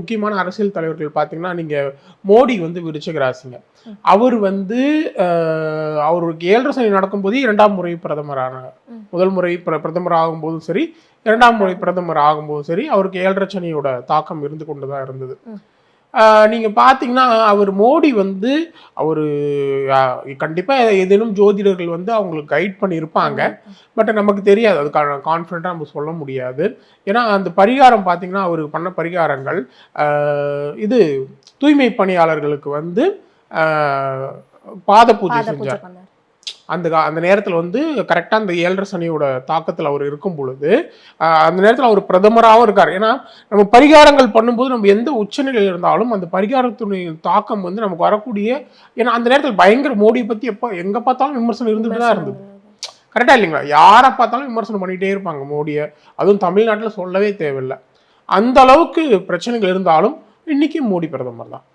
முக்கியமான அரசியல் தலைவர்கள் பார்த்தீங்கன்னா, நீங்க மோடி வந்து விருச்சிக ராசிங்க. அவர் வந்து அவருக்கு 7.5 சனி நடக்கும்போது 2ஆம் முறை பிரதமர் ஆனாங்க. முதல் முறை பிரதமர் ஆகும்போதும் சரி, 2ஆம் முறை பிரதமர் ஆகும்போதும் சரி, அவருக்கு 7.5 சனியோட தாக்கம் இருந்து கொண்டு தான் இருந்தது. நீங்க பார்த்தீங்கன்னா, அவர் மோடி வந்து அவரு கண்டிப்பா ஏதேனும் ஜோதிடர்கள் வந்து அவங்களுக்கு கைட் பண்ணியிருப்பாங்க. பட் நமக்கு தெரியாது. அதுக்கான கான்ஃபிடென்ட்டா நம்ம சொல்ல முடியாது. ஏன்னா, அந்த பரிகாரம் பார்த்தீங்கன்னா, அவரு பண்ண பரிகாரங்கள் இது தூய்மை பணியாளர்களுக்கு வந்து பாத பூஜை செஞ்சார். அந்த நேரத்தில் வந்து கரெக்டாக அந்த 7.5 சனியோட தாக்கத்தில் அவர் இருக்கும் பொழுது அந்த நேரத்தில் அவர் பிரதமராகவும் இருக்கார். ஏன்னா நம்ம பரிகாரங்கள் பண்ணும்போது நம்ம எந்த உச்சநிலையில் இருந்தாலும் அந்த பரிகாரத்துடைய தாக்கம் வந்து நமக்கு வரக்கூடிய, ஏன்னா அந்த நேரத்தில் பயங்கர மோடியை பற்றி எங்கே பார்த்தாலும் விமர்சனம் இருந்துட்டு தான் இருந்தது. கரெக்டாக இல்லைங்களா? யாரை பார்த்தாலும் விமர்சனம் பண்ணிகிட்டே இருப்பாங்க மோடியை. அதுவும் தமிழ்நாட்டில் சொல்லவே தேவையில்லை. அந்த அளவுக்கு பிரச்சனைகள் இருந்தாலும் இன்னைக்கு மோடி பிரதமர் தான்.